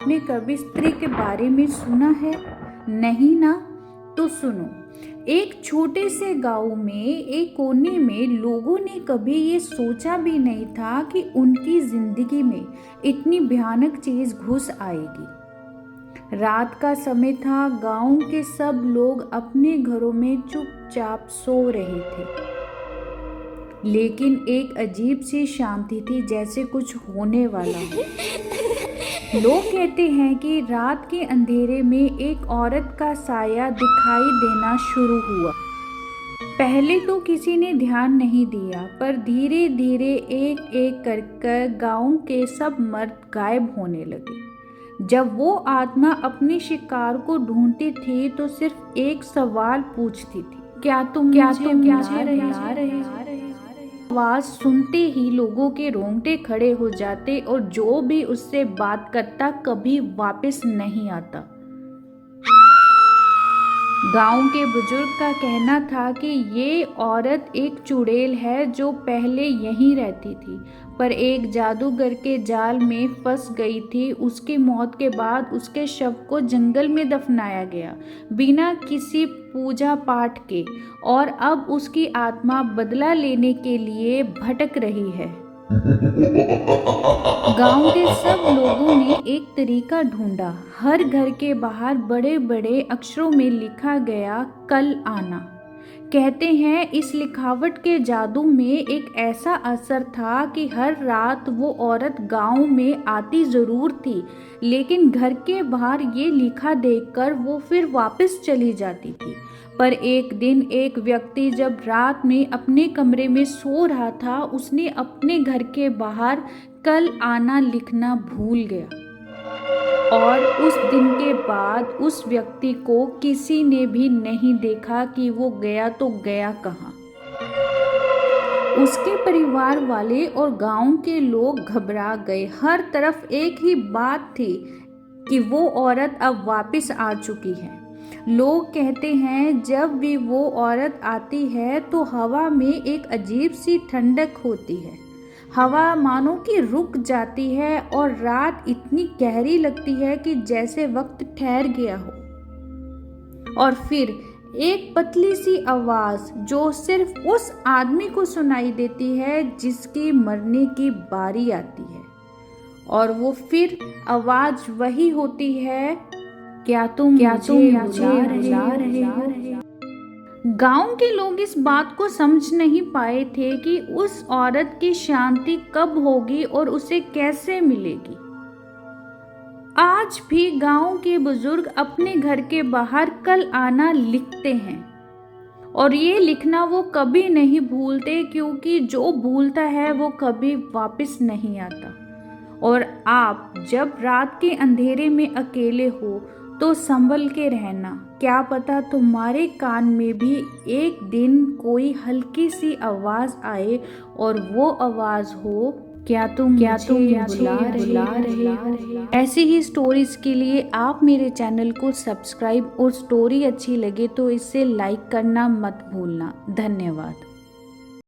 आपने कभी स्त्री के बारे में सुना है? नहीं ना? तो सुनो। एक छोटे से गांव में एक कोने में लोगों ने कभी ये सोचा भी नहीं था कि उनकी जिंदगी में इतनी भयानक चीज घुस आएगी। रात का समय था। गांव के सब लोग अपने घरों में चुपचाप सो रहे थे, लेकिन एक अजीब सी शांति थी, जैसे कुछ होने वाला हो। लोग कहते हैं कि रात के अंधेरे में एक औरत का साया दिखाई देना शुरू हुआ। पहले तो किसी ने ध्यान नहीं दिया, पर धीरे धीरे एक एक कर गांव के सब मर्द गायब होने लगे। जब वो आत्मा अपने शिकार को ढूंढती थी तो सिर्फ एक सवाल पूछती थी, क्या तुम मुझे बुला रहे हो? आवाज सुनते ही लोगों के रोंगटे खड़े हो जाते और जो भी उससे बात करता कभी वापस नहीं आता। गांव के बुजुर्ग का कहना था कि ये औरत एक चुड़ैल है जो पहले यहीं रहती थी, पर एक जादूगर के जाल में फंस गई थी। उसकी मौत के बाद उसके शव को जंगल में दफनाया गया, बिना किसी पूजा पाठ के, और अब उसकी आत्मा बदला लेने के लिए भटक रही है। गांव के सब लोगों ने एक तरीका ढूंढा। हर घर के बाहर बड़े बड़े अक्षरों में लिखा गया, कल आना। कहते हैं इस लिखावट के जादू में एक ऐसा असर था कि हर रात वो औरत गांव में आती जरूर थी, लेकिन घर के बाहर ये लिखा देखकर वो फिर वापस चली जाती थी। पर एक दिन एक व्यक्ति जब रात में अपने कमरे में सो रहा था, उसने अपने घर के बाहर कल आना लिखना भूल गया, और उस दिन के बाद उस व्यक्ति को किसी ने भी नहीं देखा कि वो गया तो गया कहाँ। उसके परिवार वाले और गांव के लोग घबरा गए। हर तरफ एक ही बात थी कि वो औरत अब वापस आ चुकी है। लोग कहते हैं जब भी वो औरत आती है तो हवा में एक अजीब सी ठंडक होती है। हवा मानो कि रुक जाती है और रात इतनी गहरी लगती है कि जैसे वक्त ठहर गया हो। और फिर एक पतली सी आवाज जो सिर्फ उस आदमी को सुनाई देती है जिसकी मरने की बारी आती है, और वो फिर आवाज वही होती है, क्या तुम मुझे बुला रहे हो? गांव के लोग इस बात को समझ नहीं पाए थे कि उस औरत की शांति कब होगी और उसे कैसे मिलेगी। आज भी गांव के बुजुर्ग अपने घर के बाहर कल आना लिखते हैं, और ये लिखना वो कभी नहीं भूलते, क्योंकि जो भूलता है वो कभी वापस नहीं आता। और आप जब रात के अंधेरे में अकेले हो तो संभल के रहना। क्या पता तुम्हारे कान में भी एक दिन कोई हल्की सी आवाज आए, और वो आवाज हो, क्या तुम मुझे बुला रहे हो? ऐसी ही स्टोरीज के लिए आप मेरे चैनल को सब्सक्राइब, और स्टोरी अच्छी लगे तो इसे लाइक करना मत भूलना। धन्यवाद।